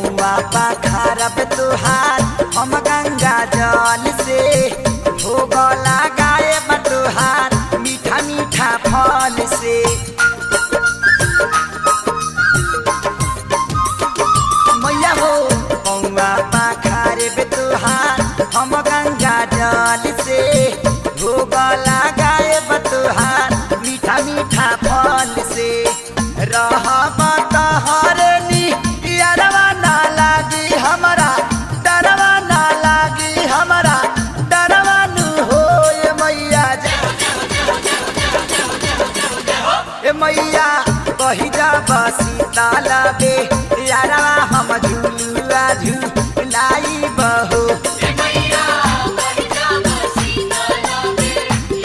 पाखरब तुहार हम गंगा जल से भोग लगाए बतुहार मीठा मीठा फल से। मैया हो पौआ पाखरब तुहार हम गंगा जल से भोग लगाए बतुहार मीठा मीठा फल से। रहब तहरनी यारवा ना लागी हमरा डरवा ना लागी हमरा डरवा नु हो ए मैया ए मैया कही जा सीताला